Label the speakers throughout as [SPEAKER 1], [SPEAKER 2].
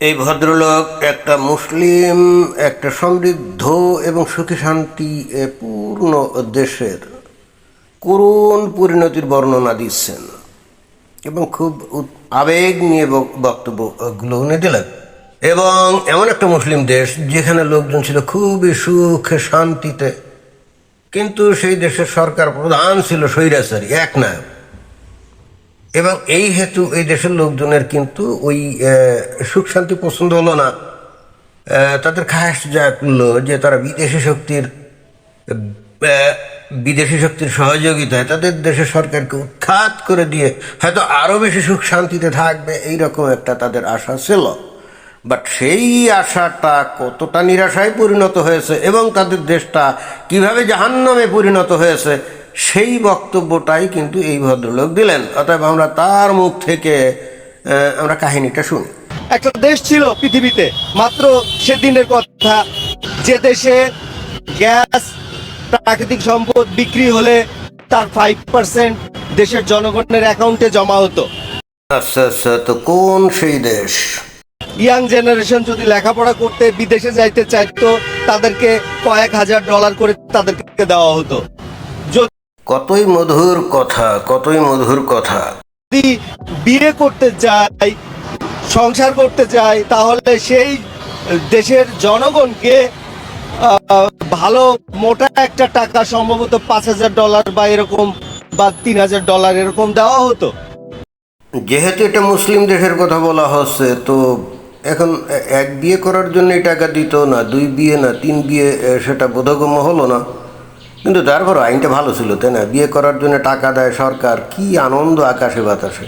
[SPEAKER 1] এই ভদ্রলোক একটা মুসলিম, একটা সমৃদ্ধ এবং সুখী শান্তি পূর্ণ দেশের করুণ পরিণতির বর্ণনা দিচ্ছেন এবং খুব আবেগ নিয়ে বক্তব্যগুলো উনি দিলেন। এবং এমন একটা মুসলিম দেশ যেখানে লোকজন ছিল খুবই সুখে শান্তিতে, কিন্তু সেই দেশের সরকার প্রধান ছিল স্বৈরাচারী, একনায়ক। এবং এই হেতু এই দেশের লোকজনের কিন্তু ওই সুখ শান্তি পছন্দ হলো না। তাদের খাস যা করলো যে তারা বিদেশি শক্তির সহযোগিতায় তাদের দেশের সরকারকে উৎখাত করে দিয়ে হয়তো আরও বেশি সুখ শান্তিতে থাকবে, এইরকম একটা তাদের আশা ছিল। বাট সেই আশাটা কতটা নিরাশায় পরিণত হয়েছে এবং তাদের দেশটা কিভাবে জাহান্নামে পরিণত হয়েছে, সেই বক্তব্যটাই কিন্তু এই ভদ্রলোক দিলেন। অতএব আমরা তার মুখ থেকে আমরা কাহিনীটা শুনি।
[SPEAKER 2] একটা দেশ ছিল পৃথিবীতে, মাত্র সেদিনের কথা, যে দেশে গ্যাস, প্রাকৃতিক সম্পদ বিক্রি হলে তার 5% দেশের জনগণের অ্যাকাউন্টে জমা হতো।
[SPEAKER 1] আচ্ছা আচ্ছা, তো কোন সেই দেশ?
[SPEAKER 2] ইয়াং জেনারেশন যদি লেখাপড়া করতে বিদেশে যাইতে চাইতো, তাদেরকে কয়েক হাজার ডলার করে তাদেরকে দেওয়া হতো।
[SPEAKER 1] কতই মধুর কথা, কতই মধুর কথা।
[SPEAKER 2] যদি বিয়ে করতে চাই, সংসার করতে চাই, তাহলে সেই দেশের জনগণকে ভালো মোটা একটা টাকা, সম্ভবত $5,000 বা এরকম, বা $3,000 এরকম দেওয়া হতো।
[SPEAKER 1] যেহেতু এটা মুসলিম দেশের কথা বলা হচ্ছে, তো এখন এক বিয়ে করার জন্যই টাকা দিত না, 2 বিয়ে না 3 বিয়ে, সেটা বোধগম্য হলো না। কিন্তু তারপর আইনটা ভালো ছিল, তাই না? বিয়ে করার জন্য টাকা দেয় সরকার, কি আনন্দ আকাশে বাতাসে।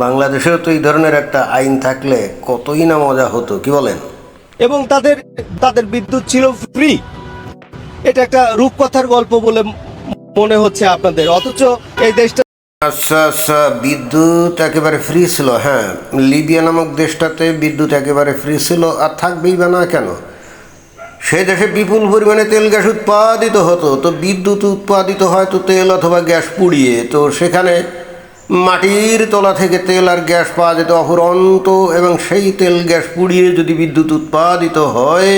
[SPEAKER 1] বাংলাদেশেও তো এই ধরনের একটা আইন থাকলে কতই না মজা হতো, কি বলেন?
[SPEAKER 2] এবং তাদের বিদ্যুৎ ছিল ফ্রি। এটা একটা রূপকথার গল্প বলে মনে হচ্ছে আপনাদের, অথচ এই দেশটা।
[SPEAKER 1] আচ্ছা আচ্ছা, বিদ্যুৎ একেবারে ফ্রি ছিল। হ্যাঁ, লিবিয়া নামক দেশটাতে বিদ্যুৎ একেবারে ফ্রি ছিল, আর থাকবেই বা না কেন? সেই দেশে বিপুল পরিমাণে তেল গ্যাস উৎপাদিত হতো। তো বিদ্যুৎ উৎপাদিত হয় তো তেল অথবা গ্যাস পুড়িয়ে, তো সেখানে মাটির তলা থেকে তেল আর গ্যাস পাওয়া যেত অফুরন্ত। এবং সেই তেল গ্যাস পুড়িয়ে যদি বিদ্যুৎ উৎপাদিত হয়,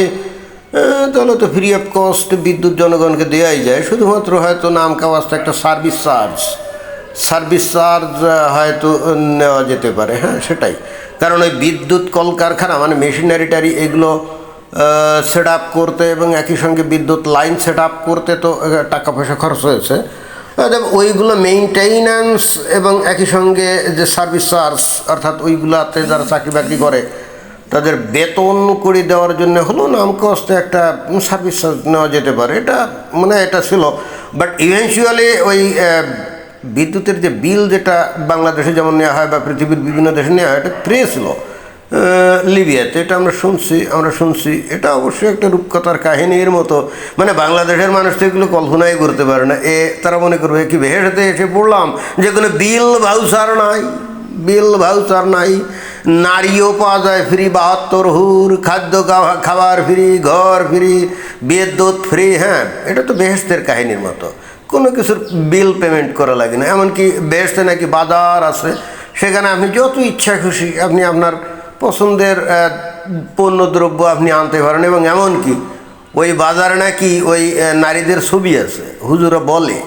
[SPEAKER 1] তাহলে তো ফ্রি অফ কস্ট বিদ্যুৎ জনগণকে দেওয়াই যায়। শুধুমাত্র হয়তো নাম কাওয়াজটা একটা সার্ভিস চার্জ হয়তো নেওয়া যেতে পারে। হ্যাঁ, সেটাই। কারণ ওই বিদ্যুৎ কলকারখানা মানে মেশিনারিটারি এগুলো সেট আপ করতে এবং একই সঙ্গে বিদ্যুৎ লাইন সেট আপ করতে তো টাকা পয়সা খরচ হয়েছে। ওইগুলো মেইনটেইন্যান্স এবং একই সঙ্গে যে সার্ভিস চার্জ, অর্থাৎ ওইগুলাতে যারা চাকরি বাকরি করে তাদের বেতন করে দেওয়ার জন্য হলো নাম কস্টে একটা সার্ভিস চার্জ নেওয়া যেতে পারে। এটা মানে এটা ছিল। বাট ইভেনচুয়ালি ওই বিদ্যুতের যে বিল, যেটা বাংলাদেশে যেমন নেওয়া হয় বা পৃথিবীর বিভিন্ন দেশে নেওয়া হয়, এটা ফ্রি ছিল লিবিয়াতে। এটা আমরা শুনছি। এটা অবশ্যই একটা রূপকথার কাহিনীর মতো। মানে বাংলাদেশের মানুষ তো এগুলো কল্পনাই করতে পারে না। তারা মনে করবে কি ভেসেতে এসে পড়লাম যে কোনো বিল ভাউচার নাই, নারীও পাওয়া যায় ফ্রি, 72 হুর, খাদ্য খাবার ফ্রি, ঘর ফ্রি, বিদ্যুৎ ফ্রি। হ্যাঁ, এটা তো বেহেশতের কাহিনীর মতো। কোনো কিছুর বিল পেমেন্ট করা লাগে না। এমনকি বেহেশতে নাকি বাজার আছে, সেখানে আপনি যত ইচ্ছা খুশি আপনি আপনার পছন্দের পণ্যদ্রব্য আপনি আনতে পারেন। এবং এমনকি ওই বাজারে নাকি ওই নারীদের ছবি আছে। হুজুরা বলে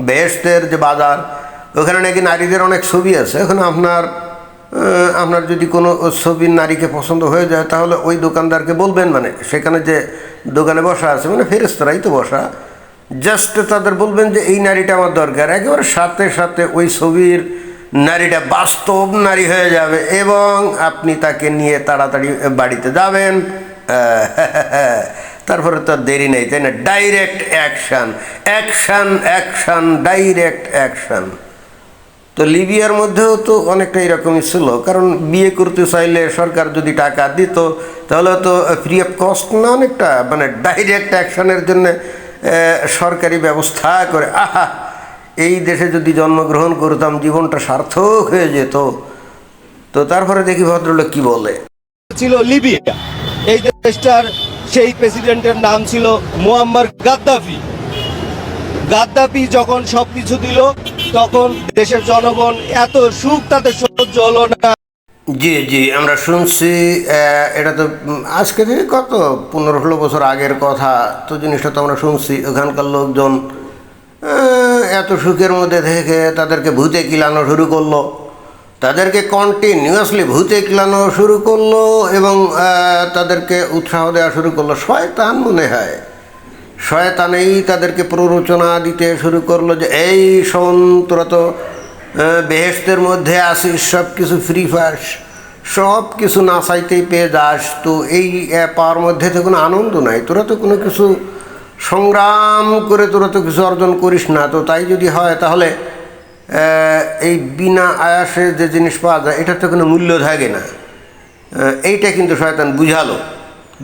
[SPEAKER 1] বেহেশতের যে বাজার, ওখানে নাকি নারীদের অনেক ছবি আছে। এখন আপনার যদি কোনো ছবির নারীকে পছন্দ হয়ে যায়, তাহলে ওই দোকানদারকে বলবেন, মানে সেখানে যে দোকানে বসা আছে, মানে ফেরেশতারাই তো বসা, জাস্ট তাদের বলবেন যে এই নারীটা আমার দরকার। একেবারে সাথে সাথে ওই ছবির নারীটা বাস্তব নারী হয়ে যাবে এবং আপনি তাকে নিয়ে তাড়াতাড়ি বাড়িতে যাবেন। তারপরে তো দেরি নেই, তাই না? Direct action, direct action. তো লিবিয়ার মধ্যেও তো অনেকটা এরকমই ছিল। কারণ বিয়ে করতে চাইলে সরকার যদি টাকা দিত, তাহলে তো ফ্রি অফ কস্ট না, অনেকটা মানে ডাইরেক্ট অ্যাকশানের জন্য সরকারি ব্যবস্থা করে। এই দেশে যদি জন্মগ্রহণ করতাম, জীবনটা সার্থক হয়ে যেত। তো তারপরে দেখি ভদ্রলোক কি বলে।
[SPEAKER 2] ছিল লিবিয়া, এই দেশটার সেই প্রেসিডেন্টের নাম ছিল মুয়াম্মার গাদ্দাফি যখন সবকিছু দিল, তখন দেশের জনগণ এত সুখ তাদের সহ্য হলো না।
[SPEAKER 1] জি জি, আমরা শুনছি। এটা তো আজকে থেকে কত 15-16 বছর আগের কথা। তো জিনিসটা তো আমরা শুনছি, ওখানকার লোকজন এত সুখের মধ্যে থেকে তাদেরকে ভূতে কিলানো শুরু করলো, তাদেরকে কন্টিনিউয়াসলি ভূতে কিলানো শুরু করলো, এবং তাদেরকে উৎসাহ দেওয়া শুরু করলো। শয়তান মনে হয়, শয়তানেই তাদেরকে প্ররোচনা দিতে শুরু করলো যে এই শোন, তোরা তো বেহেশতের মধ্যে আসিস, সব কিছু ফ্রি পাস, সব কিছু না চাইতেই পেয়ে যাস, তো এই পাওয়ার মধ্যে তো কোনো আনন্দ নাই, তোরা তো কোনো কিছু সংগ্রাম করে তোরা তো কিছু অর্জন করিস না। তো তাই যদি হয় তাহলে এই বিনা আয়াসে যে জিনিস পাওয়া যায় এটার তো কোনো মূল্য থাকে না। এইটা কিন্তু শয়তান বুঝালো।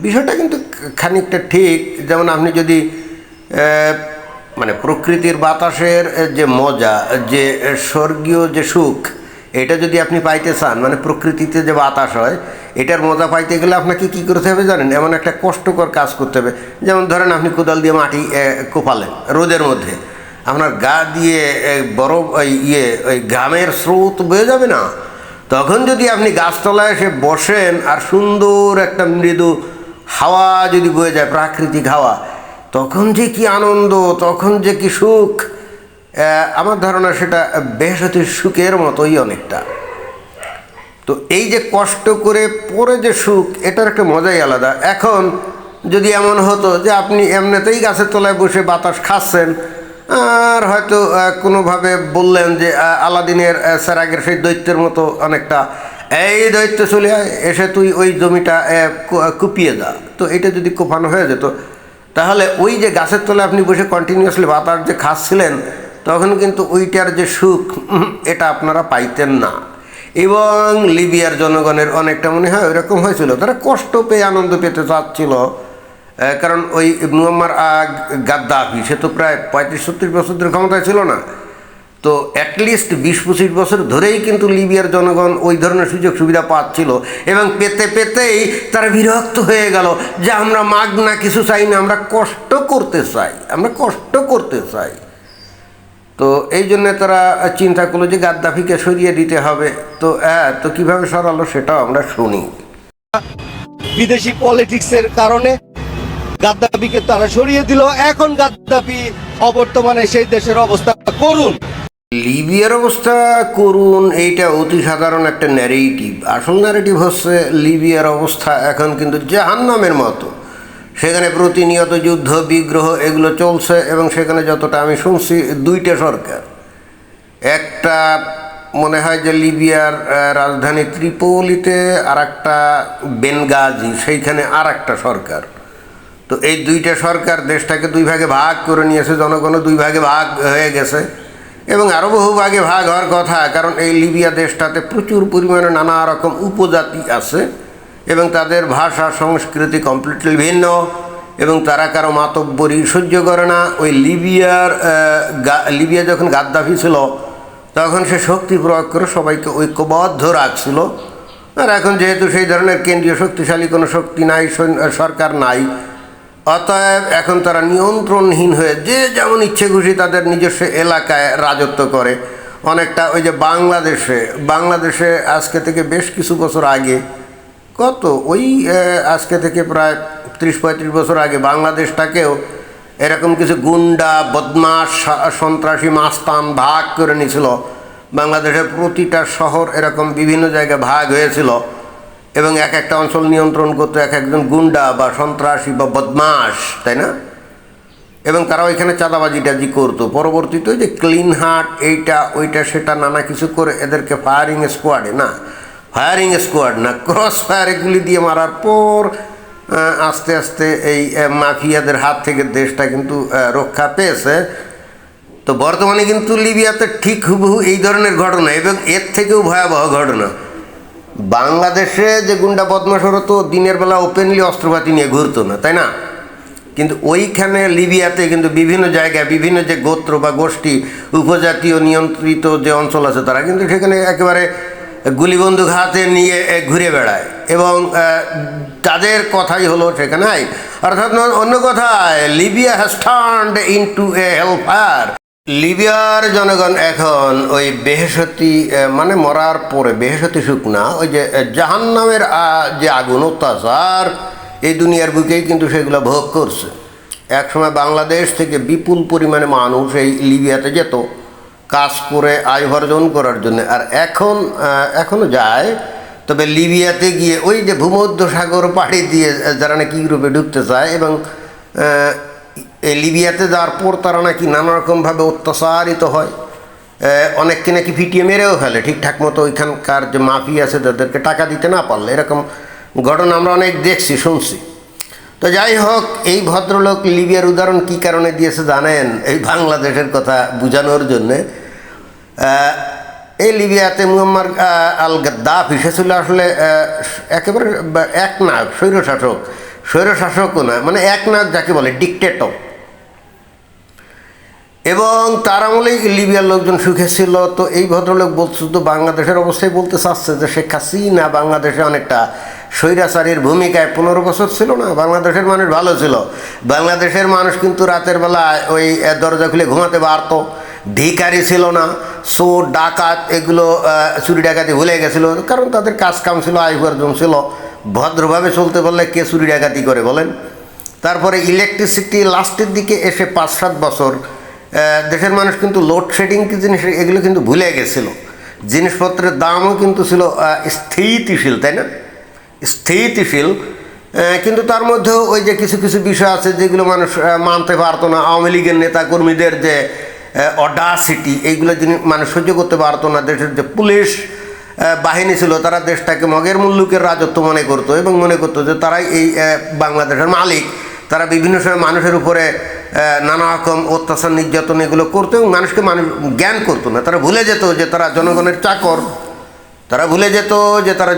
[SPEAKER 1] বিষয়টা কিন্তু খানিকটা ঠিক। যেমন আপনি যদি মানে প্রকৃতির বাতাসের যে মজা, যে স্বর্গীয় যে সুখ, এটা যদি আপনি পাইতে চান, মানে প্রকৃতিতে যে বাতাস হয় এটার মজা পাইতে গেলে আপনাকে কী করতে হবে জানেন? এমন একটা কষ্টকর কাজ করতে হবে। যেমন ধরেন আপনি কোদাল দিয়ে মাটি কোপালেন রোদের মধ্যে, আপনার গা দিয়ে বরফ ওই ঘামের স্রোত বয়ে যাবে না? তখন যদি আপনি গাছতলায় এসে বসেন আর সুন্দর একটা মৃদু হাওয়া যদি বয়ে যায়, প্রাকৃতিক হাওয়া, তখন যে কি আনন্দ, তখন যে কি সুখ! আমার ধারণা সেটা বেহেশতের সুখের মতোই অনেকটা। তো এই যে কষ্ট করে পরে যে সুখ, এটার একটা মজাই আলাদা। এখন যদি এমন হতো যে আপনি এমনিতেই গাছের তলায় বসে বাতাস খাচ্ছেন, আর হয়তো কোনোভাবে বললেন যে আলাদিনের সেরাগের সেই দৈত্যের মতো অনেকটা, এই দৈত্য চলে আয়, এসে তুই ওই জমিটা কুপিয়ে যা, তো এটা যদি কোপানো হয়ে যেত, তাহলে ওই যে গাছের তলায় আপনি বসে কন্টিনিউয়াসলি বাতাস যে খাচ্ছিলেন, তখন কিন্তু ওইটার যে সুখ এটা আপনারা পাইতেন না। এবং লিবিয়ার জনগণের অনেকটা মনে হয় ওইরকম হয়েছিল, তারা কষ্ট পেয়ে আনন্দ পেতে চাচ্ছিল। কারণ ওই মুয়াম্মার গাদ্দাফি, সে তো প্রায় 35-40 বছর ধরে ক্ষমতায় ছিল না। তো অ্যাটলিস্ট 20-25 বছর ধরেই কিন্তু লিবিয়ার জনগণ ওই ধরনের সুযোগ সুবিধা পাচ্ছিল, এবং পেতে পেতেই তারা বিরক্ত হয়ে গেল যে আমরা মাগনা কিছু চাই না, আমরা কষ্ট করতে চাই, আমরা কষ্ট করতে চাই। তো এই জন্য তারা চিন্তা করলো যে গাদ্দাফিকে সরিয়ে দিতে হবে। তো তো কীভাবে সরালো সেটাও আমরা শুনি।
[SPEAKER 2] বিদেশি পলিটিক্সের কারণে গাদ্দাফিকে তারা সরিয়ে দিল। এখন গাদ্দাফি অবর্তমানে সেই দেশের অবস্থা করুন।
[SPEAKER 1] লিবিয়ার অবস্থা করুন, এইটা অতি সাধারণ একটা ন্যারেটিভ। আসল ন্যারেটিভ হচ্ছে লিবিয়ার অবস্থা এখন কিন্তু জাহান্নামের মতো। সেখানে প্রতিনিয়ত যুদ্ধ বিগ্রহ এগুলো চলছে, এবং সেখানে যতটা আমি শুনছি 2টা সরকার। একটা মনে হয় যে লিবিয়ার রাজধানী ত্রিপোলিতে, আর একটা বেনগাজি, সেইখানে আর একটা সরকার। তো এই 2টা সরকার দেশটাকে 2 ভাগে ভাগ করে নিয়েছে, জনগণও 2 ভাগে ভাগ হয়ে গেছে, এবং আরও বহু ভাগে ভাগ হওয়ার কথা। কারণ এই লিবিয়া দেশটাতে প্রচুর পরিমাণে নানা রকম উপজাতি আছে, এবং তাদের ভাষা সংস্কৃতি কমপ্লিটলি ভিন্ন, এবং তারা কারো মাতব্বরি সহ্য করে না। ওই লিবিয়া যখন গাদ্দাফি ছিল তখন সে শক্তি প্রয়োগ করে সবাইকে ঐক্যবদ্ধ রাখছিল। আর এখন যেহেতু সেই ধরনের কেন্দ্রীয় শক্তিশালী কোনো শক্তি নাই, সরকার নাই, অতএব এখন তারা নিয়ন্ত্রণহীন হয়ে যে যেমন ইচ্ছে খুশি তাদের নিজস্ব এলাকায় রাজত্ব করে। অনেকটা ওই যে বাংলাদেশে আজকে থেকে বেশ কিছু বছর আগে, ওই আজকে থেকে প্রায় 30-35 বছর আগে বাংলাদেশটাকেও এরকম কিছু গুন্ডা, বদমাশ, সন্ত্রাসী, মাস্তান ভাগ করে নিয়েছিল। বাংলাদেশের প্রতিটা শহর এরকম বিভিন্ন জায়গায় ভাগ হয়েছিল, এবং এক একটা অঞ্চল নিয়ন্ত্রণ করতো এক একজন গুন্ডা বা সন্ত্রাসী বা বদমাশ, তাই না? এবং তারা ওইখানে চাঁদাবাজি করতো। পরবর্তীতে ওই যে ক্লিন হার্ট, এইটা ওইটা সেটা নানা কিছু করে এদেরকে ফায়ারিং স্কোয়াড না, ক্রস ফায়ারে গুলি দিয়ে মারার পর আস্তে আস্তে এই মাফিয়াদের হাত থেকে দেশটা কিন্তু রক্ষা পেয়েছে। তো বর্তমানে কিন্তু লিবিয়াতে ঠিক হুবহু এই ধরনের ঘটনা, এবং এর থেকেও ভয়াবহ ঘটনা। বাংলাদেশে যে গুন্ডা বদমাশরা তো দিনের বেলা ওপেনলি অস্ত্রপাতি নিয়ে ঘুরতো না, তাই না? কিন্তু ওইখানে লিবিয়াতে কিন্তু বিভিন্ন জায়গায় বিভিন্ন যে গোত্র বা গোষ্ঠী, উপজাতীয় নিয়ন্ত্রিত যে অঞ্চল আছে, তারা কিন্তু সেখানে একেবারে গুলিবন্দুক হাতে নিয়ে ঘুরে বেড়ায়, এবং তাদের কথাই হলো সেখানে। অর্থাৎ অন্য কথায় Libya has turned into a hellfire. লিবিয়ার জনগণ এখন ওই বেহেশতি মানে মরার পরে বেহেশতি সুখ না, ওই যে জাহান্নামের যে আগুন অত্যাচার এই দুনিয়ার বুকেই কিন্তু সেগুলো ভোগ করছে। একসময় বাংলাদেশ থেকে বিপুল পরিমাণে মানুষ এই লিবিয়াতে যেত কাজ করে আয় উপার্জন করার জন্য, আর এখনও যায়। তবে লিবিয়াতে গিয়ে ওই যে ভূমধ্য সাগর পাড়ি দিয়ে যারা নাকি ইউরোপে ঢুকতে চায় এবং এই লিবিয়াতে যাওয়ার পর তারা নাকি নানা রকমভাবে অত্যাচারিত হয়, অনেককে নাকি ফিটিয়ে মেরেও ফেলে ঠিকঠাক মতো ওইখানকার যে মাফি আছে তাদেরকে টাকা দিতে না পারলে। এরকম ঘটনা আমরা অনেক দেখছি, শুনছি। তো যাই হোক, এই ভদ্রলোক লিবিয়ার উদাহরণ কী কারণে দিয়েছে জানেন? এই বাংলাদেশের কথা বোঝানোর জন্যে। এই লিবিয়াতে মুয়াম্মার আল গাদ্দাফি সে ছিল আসলে একেবারে একনায়ক, স্বৈরশাসকও না, মানে একনায়ক যাকে বলে ডিকটেটর। এবং তার আমলেই লিবিয়ার লোকজন সুখে ছিল। তো এই ভদ্রলোক বলছে, তো বাংলাদেশের অবস্থায় বলতে চাচ্ছে যে শেখ হাসিনা বাংলাদেশে অনেকটা স্বৈরাচারীর ভূমিকায় 15 বছর ছিল না, বাংলাদেশের মানুষ ভালো ছিল। বাংলাদেশের মানুষ কিন্তু রাতের বেলায় ওই দরজা খুলে ঘুমাতে পারতো, ভিখারি ছিল না, চোর ডাকাত এগুলো চুরি ডাকাতি ভুলে গেছিলো, কারণ তাদের কাজ কাম ছিল, আয় উপার্জন ছিল। ভদ্রভাবে চলতে পারলে কে চুরি ডাকাতি করে বলেন? তারপরে ইলেকট্রিসিটি লাস্টের দিকে এসে 5-7 বছর দেশের মানুষ কিন্তু লোডশেডিং কি জিনিস এগুলো কিন্তু ভুলে গেছিল। জিনিসপত্রের দামও কিন্তু ছিল স্থিতিশীল, তাই না? স্থিতিশীল, কিন্তু তার মধ্যেও ওই যে কিছু কিছু বিষয় আছে যেগুলো মানুষ মানতে পারতো না। আওয়ামী লীগের নেতাকর্মীদের যে অডাসিটি, এইগুলো জিনিস মানুষ সহ্য করতে পারতো না। দেশের যে পুলিশ বাহিনী ছিল তারা দেশটাকে মগের মুল্লুকের রাজত্ব মনে করতো এবং মনে করতো যে তারাই এই বাংলাদেশের মালিক। তারা বিভিন্ন সময় মানুষের উপরে নানা রকম অত্যাচার নির্যাতন এগুলো করতো এবং মানুষ জ্ঞান করতো না। তারা ভুলে যেত যে তারা জনগণের চাকর,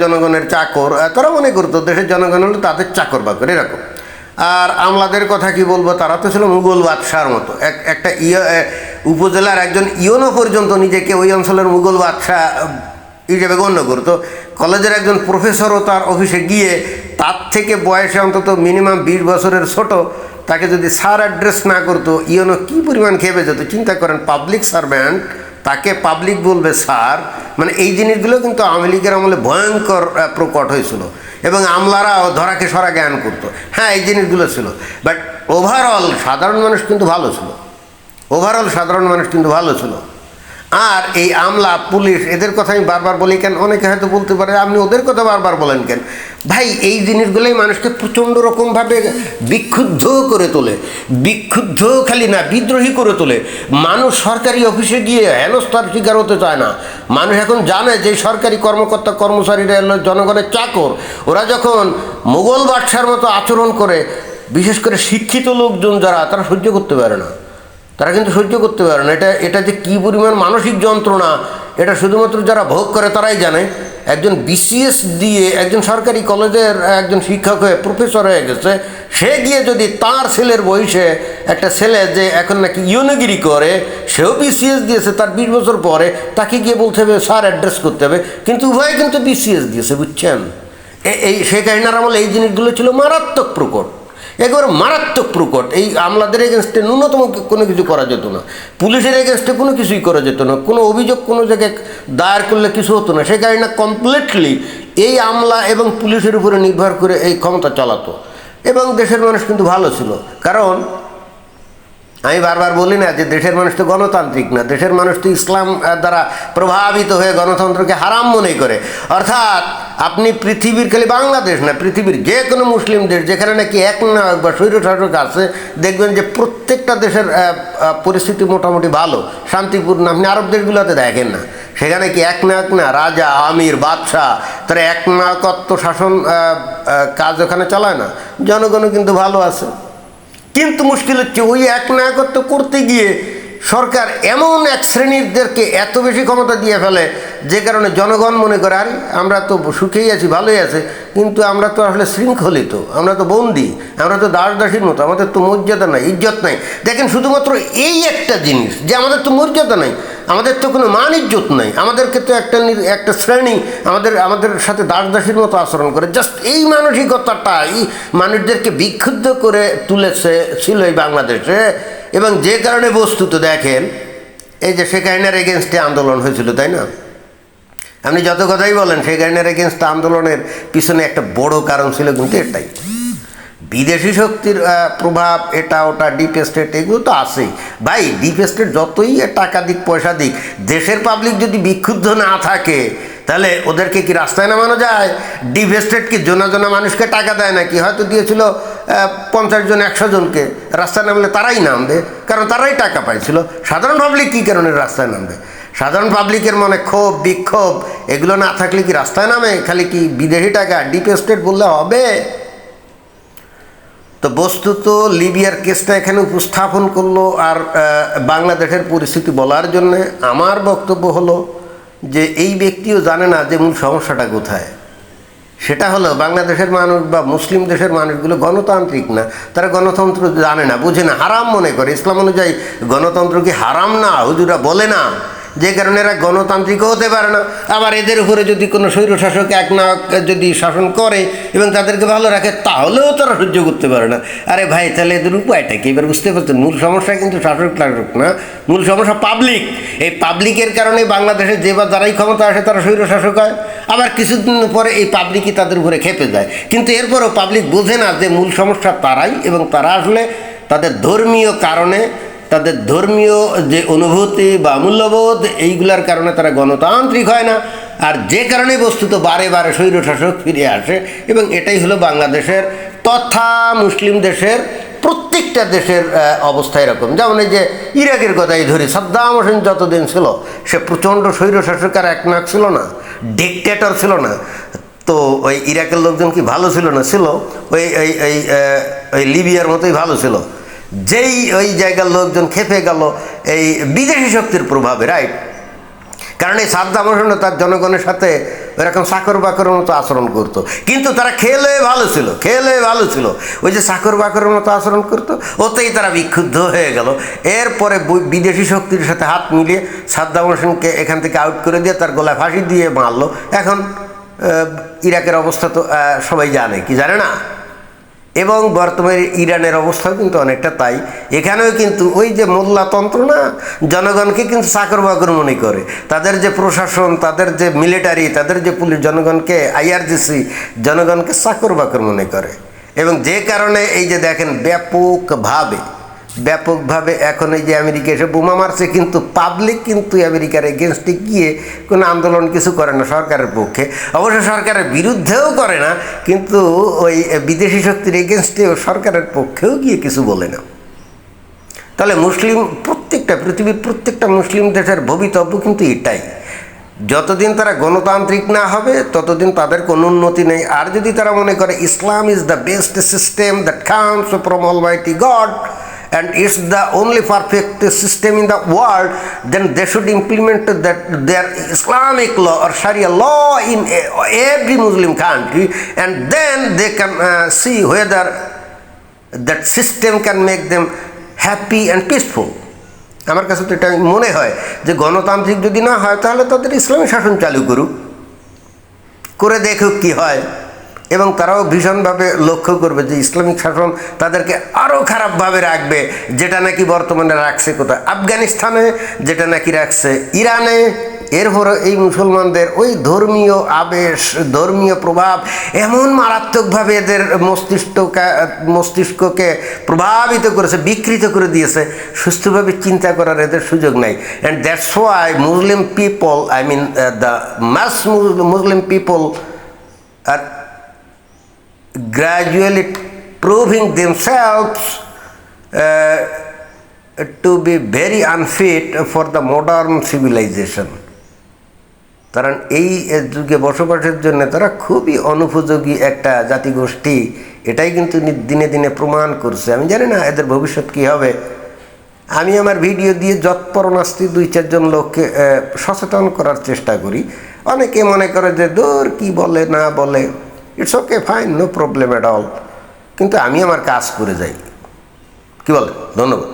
[SPEAKER 1] জনগণের চাকর। তারা মনে করতো দেশের জনগণ হলো তাদের চাকর বাকর, এরকম। আর আমলাদের কথা কি বলবো, তারা তো ছিল মুঘল বাদশার মতো। একটা উপজেলার একজন ইউনো পর্যন্ত নিজেকে ওই অঞ্চলের মুঘল বাদশাহ হিসেবে গণ্য করতো। কলেজের একজন প্রফেসরও তার অফিসে গিয়ে তার থেকে বয়সে অন্তত মিনিমাম 20 বছরের ছোট তাকে যদি স্যার অ্যাড্রেস না করতো, ইউনো কী পরিমাণ খেপে যেত চিন্তা করেন। পাবলিক সার্ভেন্ট, তাকে পাবলিক বলবে স্যার, মানে এই জিনিসগুলো কিন্তু আওয়ামী লীগের আমলে ভয়ঙ্কর প্রকট হয়েছিল এবং আমলারাও ধরাকে সরা জ্ঞান করতো। হ্যাঁ, এই জিনিসগুলো ছিল, বাট ওভারঅল সাধারণ মানুষ কিন্তু ভালো ছিল। আর এই আমলা পুলিশ এদের কথা আমি বারবার বলি কেন? অনেকে হয়তো বলতে পারে আপনি ওদের কথা বারবার বলেন কেন? ভাই, এই জিনিসগুলোই মানুষকে প্রচণ্ড রকমভাবে বিক্ষুব্ধ করে তোলে। বিক্ষুব্ধ খালি না, বিদ্রোহী করে তোলে। মানুষ সরকারি অফিসে গিয়ে হেনস্থার শিকার হতে চায় না। মানুষ এখন জানে যে সরকারি কর্মকর্তা কর্মচারীরা হলো জনগণের চাকর। ওরা যখন মুঘল বাদশার মতো আচরণ করে, বিশেষ করে শিক্ষিত লোকজন যারা, তারা সহ্য করতে পারে না। এটা যে কী পরিমাণ মানসিক যন্ত্রণা, এটা শুধুমাত্র যারা ভোগ করে তারাই জানে। একজন বিসিএস দিয়ে একজন সরকারি কলেজের একজন শিক্ষক হয়ে প্রফেসর হয়ে গেছে, সে গিয়ে যদি তার ছেলের বয়সে একটা ছেলে যে এখন নাকি ইউনোগিরি করে, সেও বিসিএস দিয়েছে, তার 20 বছর পরে তাকে গিয়ে বলতে হবে স্যার অ্যাড্রেস করতে হবে, কিন্তু উভয় কিন্তু বিসিএস দিয়েছে, বুঝছেন? এই শেখ হাসিনার আমলে এই জিনিসগুলো ছিল মারাত্মক প্রকট, একেবারে মারাত্মক প্রকট। এই আমলাদের এগেনস্টে ন্যূনতম কোনো কিছু করা যেত না, পুলিশের এগেনস্টে কোনো কিছুই করা যেত না, কোনো অভিযোগ কোনো জায়গায় দায়ের করলে কিছু হতো না। সে কারণে কমপ্লিটলি এই আমলা এবং পুলিশের উপরে নির্ভর করে এই ক্ষমতা চালাতো এবং দেশের মানুষ কিন্তু ভালো ছিল। কারণ আমি বারবার বলি না যে দেশের মানুষ তো গণতান্ত্রিক না, দেশের মানুষ তো ইসলাম দ্বারা প্রভাবিত হয়ে গণতন্ত্রকে হারাম মনে করে। অর্থাৎ আপনি পৃথিবীর, খালি বাংলাদেশ না, পৃথিবীর যে কোনো মুসলিম দেশ যেখানে নাকি একনায়ক বা স্বৈরশাসক আছে, দেখবেন যে প্রত্যেকটা দেশের পরিস্থিতি মোটামুটি ভালো, শান্তিপূর্ণ। আপনি আরব দেশগুলোতে দেখেন না, সেখানে কি একনায়ক না, রাজা আমির বাদশাহ, তারা একনায়কত্ব শাসন কাজ ওখানে চালায় না, জনগণও কিন্তু ভালো আছে। কিন্তু মুশকিল হচ্ছে ওই একনায়কত্ব করতে গিয়ে সরকার এমন এক শ্রেণীদেরকে এত বেশি ক্ষমতা দিয়ে ফেলে, যে কারণে জনগণ মনে করে আরে আমরা তো সুখেই আছি, ভালোই আছে, কিন্তু আমরা তো আসলে শৃঙ্খলিত, আমরা তো বন্দী, আমরা তো দাস দাসীর মতো, আমাদের তো মর্যাদা নাই, ইজ্জত নাই। দেখেন, শুধুমাত্র এই একটা জিনিস যে আমাদের তো মর্যাদা নাই, আমাদের তো কোনো মান ইজ্জত নাই, আমাদেরকে তো একটা শ্রেণী আমাদের সাথে দাস দাসীর মতো আচরণ করে, জাস্ট এই মানসিকতাটাই মানুষদেরকে বিক্ষুব্ধ করে তুলেছে ছিল এই বাংলাদেশে। এবং যে কারণে বস্তুত দেখেন এই যে শেখ হাসিনার এগেনস্টে আন্দোলন হয়েছিল, তাই না? আপনি যত কথাই বলেন, শেখ হাসিনার এগেনস্ট আন্দোলনের পিছনে একটা বড় কারণ ছিল কিন্তু এটাই, বিদেশি শক্তির প্রভাব, এটা ওটা, ডিপ স্টেট, এগুলো তো আছেই ভাই। ডিপ স্টেট যতই টাকা দিক পয়সা দিক, দেশের পাবলিক যদি বিক্ষুব্ধ না থাকে তাহলে ওদেরকে কি রাস্তায় নামানো যায়? ডিপ স্টেট কি জনা জনা মানুষকে টাকা দেয় নাকি? হয়তো দিয়েছিল 50 জন 100 জনকে, রাস্তায় নামলে তারাই নামবে, কারণ তারাই টাকা পাইছিল। সাধারণ পাবলিক কী কারণে রাস্তায় নামবে? সাধারণ পাবলিকের মনে ক্ষোভ বিক্ষোভ এগুলো না থাকলে কি রাস্তায় নামে? খালি কি বিদেশি টাকা, ডিপ স্টেট বললে হবে? তো বস্তুত লিবিয়ার কেসটা এখানে উপস্থাপন করলো, আর বাংলাদেশের পরিস্থিতি বলার জন্যে আমার বক্তব্য হলো যে এই ব্যক্তিও জানে না যে মূল সমস্যাটা কোথায়। সেটা হলো বাংলাদেশের মানুষ বা মুসলিম দেশের মানুষগুলো গণতান্ত্রিক না, তারা গণতন্ত্র জানে না, বুঝে না, হারাম মনে করে। ইসলাম অনুযায়ী গণতন্ত্র কি হারাম না? হুজুরা বলে না, যে কারণে এরা গণতান্ত্রিকও হতে পারে না। আবার এদের উপরে যদি কোনো স্বৈরশাসক এক না যদি শাসন করে এবং তাদেরকে ভালো রাখে, তাহলেও তারা সহ্য করতে পারে না। আরে ভাই, তাহলে এদের উপায়টা কি? এবার বুঝতে পারছেন, মূল সমস্যা কিন্তু শাসক টাসক না, মূল সমস্যা পাবলিক। এই পাবলিকের কারণে বাংলাদেশে যে বা যারাই ক্ষমতা আসে তারা স্বৈরশাসক হয়, আবার কিছুদিন পরে এই পাবলিকই তাদের উপরে খেপে যায়। কিন্তু এরপরও পাবলিক বোঝে না যে মূল সমস্যা তারাই, এবং তারা আসলে তাদের ধর্মীয় কারণে, তাদের ধর্মীয় যে অনুভূতি বা মূল্যবোধ, এইগুলার কারণে তারা গণতান্ত্রিক হয় না। আর যে কারণে বস্তুত বারে বারে স্বৈরশাসক ফিরে আসে, এবং এটাই হলো বাংলাদেশের তথা মুসলিম দেশের প্রত্যেকটা দেশের অবস্থা এরকম। যেমন এই যে ইরাকের কথাই ধরি, সাদ্দাম হোসেন যতদিন ছিল সে প্রচণ্ড স্বৈরশাসক আর একনাক ছিল না, ডিকটেটর ছিল না। তো ওই ইরাকের লোকজন কি ভালো ছিল না? ছিল। ওই লিবিয়ার মতোই ভালো ছিল। যেই ওই জায়গার লোকজন খেপে গেল এই বিদেশি শক্তির প্রভাবে, রাইট? কারণ এই সাদ্দাম হোসেন তার জনগণের সাথে এরকম চাকর বাকরের মতো আচরণ করতো, কিন্তু তারা খেলে ভালো ছিল, খেলে ভালো ছিল। ওই যে চাকর বাকরের মতো আচরণ করতো, ওতেই তারা বিক্ষুব্ধ হয়ে গেল। এরপরে বিদেশি শক্তির সাথে হাত মিলিয়ে সাদ্দাম হোসেনকে এখান থেকে আউট করে দিয়ে তার গলায় ফাঁসি দিয়ে মারলো। এখন ইরাকের অবস্থা তো সবাই জানে, কি জানে না? এবং বর্তমানে ইরানের অবস্থাও কিন্তু অনেকটা তাই। এখানেও কিন্তু ওই যে মোল্লাতন্ত্র না, জনগণকে কিন্তু চাকর বাকর মনে করে। তাদের যে প্রশাসন, তাদের যে মিলিটারি, তাদের যে পুলিশ, জনগণকে IRGC জনগণকে চাকর বাকর মনে করে। এবং যে কারণে এই যে দেখেন ব্যাপকভাবে এখন এই যে আমেরিকা এসে বোমা মারছে, কিন্তু পাবলিক কিন্তু আমেরিকার এগেনস্টে গিয়ে কোনো আন্দোলন কিছু করে না সরকারের পক্ষে, অবশ্য সরকারের বিরুদ্ধেও করে না, কিন্তু ওই বিদেশি শক্তির এগেনস্টেও সরকারের পক্ষেও গিয়ে কিছু বলে না। তাহলে পৃথিবীর প্রত্যেকটা মুসলিম দেশের ভবিতব্য কিন্তু এটাই, যতদিন তারা গণতান্ত্রিক না হবে ততদিন তাদের কোনো উন্নতি নেই। আর যদি তারা মনে করে Islam is the best system that comes from almighty God and it's the only perfect system in the world, then they should implement their Islamic law or Sharia law in every Muslim country, and then they can see whether that system can make them happy and peaceful. আমার কাছে তো এটা মনে হয় যে গণতান্ত্রিক যদি না হয় তাহলে তাদের ইসলামী শাসন চালু করুক, করে দেখুক কি হয়। এবং তারাও ভীষণভাবে লক্ষ্য করবে যে ইসলামিক শাসন তাদেরকে আরও খারাপভাবে রাখবে, যেটা নাকি বর্তমানে রাখছে কোথায়? আফগানিস্তানে, যেটা নাকি রাখছে ইরানে। এরপরে এই মুসলমানদের ওই ধর্মীয় আবেশ, ধর্মীয় প্রভাব এমন মারাত্মকভাবে এদের মস্তিষ্ককে প্রভাবিত করেছে, বিকৃত করে দিয়েছে, সুস্থভাবে চিন্তা করার এদের সুযোগ নাই। And that's why Muslim people, the mass Muslim people আর gradually proving themselves to be very unfit for the modern civilization. কারণ এই যুগে বসবাসের জন্য তারা খুবই অনুপযোগী একটা জাতিগোষ্ঠী, এটাই কিন্তু দিনে দিনে প্রমাণ করছে। আমি জানি না এদের ভবিষ্যৎ কী হবে। আমি আমার ভিডিও দিয়ে যৎপরণাস্তি 2-4 জন লোককে সচেতন করার চেষ্টা করি। অনেকে মনে করে যে দূর কি বলে না বলে, it's okay, fine, no problem at all, কিন্তু আমি আমার কাজ করে যাই। কি বলে? ধন্যবাদ।